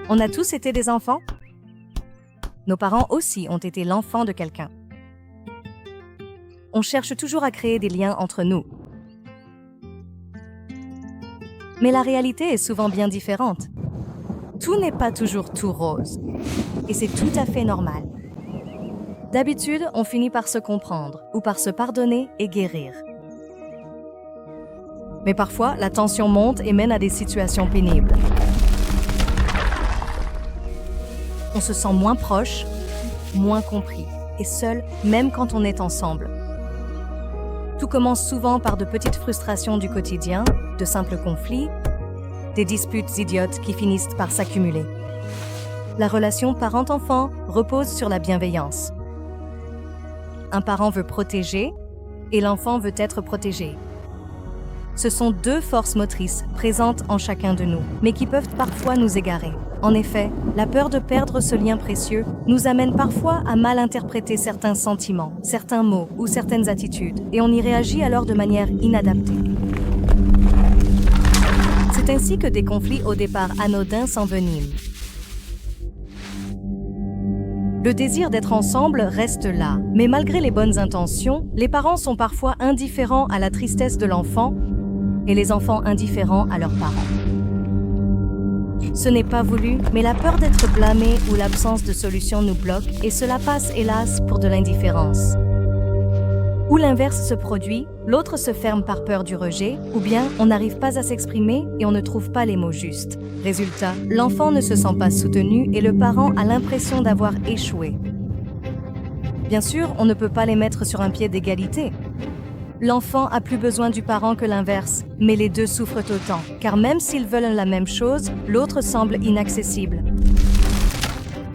On a tous été des enfants? Nos parents aussi ont été l'enfant de quelqu'un. On cherche toujours à créer des liens entre nous. Mais la réalité est souvent bien différente. Tout n'est pas toujours tout rose. Et c'est tout à fait normal. D'habitude, on finit par se comprendre ou par se pardonner et guérir. Mais parfois, la tension monte et mène à des situations pénibles. On se sent moins proche, moins compris et seul, même quand on est ensemble. Tout commence souvent par de petites frustrations du quotidien, de simples conflits, des disputes idiotes qui finissent par s'accumuler. La relation parent-enfant repose sur la bienveillance. Un parent veut protéger et l'enfant veut être protégé. Ce sont deux forces motrices présentes en chacun de nous, mais qui peuvent parfois nous égarer. En effet, la peur de perdre ce lien précieux nous amène parfois à mal interpréter certains sentiments, certains mots ou certaines attitudes, et on y réagit alors de manière inadaptée. C'est ainsi que des conflits au départ anodins s'enveniment. Le désir d'être ensemble reste là, mais malgré les bonnes intentions, les parents sont parfois indifférents à la tristesse de l'enfant et les enfants indifférents à leurs parents. Ce n'est pas voulu, mais la peur d'être blâmé ou l'absence de solution nous bloque et cela passe hélas pour de l'indifférence. Ou l'inverse se produit, l'autre se ferme par peur du rejet, ou bien on n'arrive pas à s'exprimer et on ne trouve pas les mots justes. Résultat, l'enfant ne se sent pas soutenu et le parent a l'impression d'avoir échoué. Bien sûr, on ne peut pas les mettre sur un pied d'égalité. L'enfant a plus besoin du parent que l'inverse, mais les deux souffrent autant, car même s'ils veulent la même chose, l'autre semble inaccessible.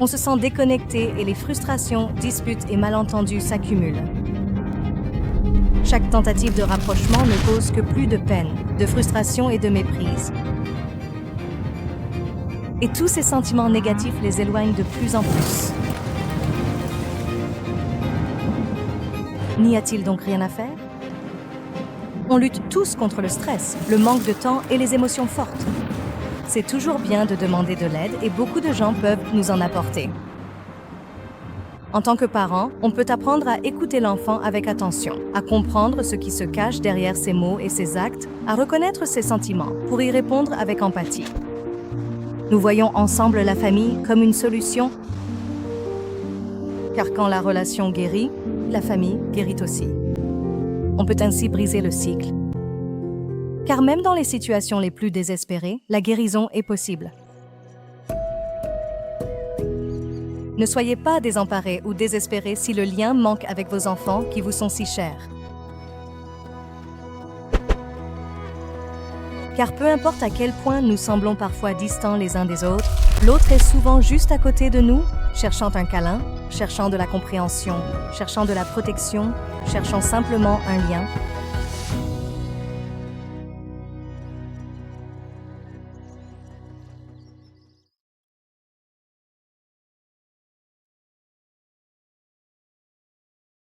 On se sent déconnecté et les frustrations, disputes et malentendus s'accumulent. Chaque tentative de rapprochement ne cause que plus de peine, de frustration et de méprise. Et tous ces sentiments négatifs les éloignent de plus en plus. N'y a-t-il donc rien à faire? On lutte tous contre le stress, le manque de temps et les émotions fortes. C'est toujours bien de demander de l'aide et beaucoup de gens peuvent nous en apporter. En tant que parent, on peut apprendre à écouter l'enfant avec attention, à comprendre ce qui se cache derrière ses mots et ses actes, à reconnaître ses sentiments pour y répondre avec empathie. Nous voyons ensemble la famille comme une solution, car quand la relation guérit, la famille guérit aussi. On peut ainsi briser le cycle. Car même dans les situations les plus désespérées, la guérison est possible. Ne soyez pas désemparés ou désespérés si le lien manque avec vos enfants qui vous sont si chers. Car peu importe à quel point nous semblons parfois distants les uns des autres, l'autre est souvent juste à côté de nous, cherchant un câlin, cherchant de la compréhension, cherchant de la protection, cherchant simplement un lien,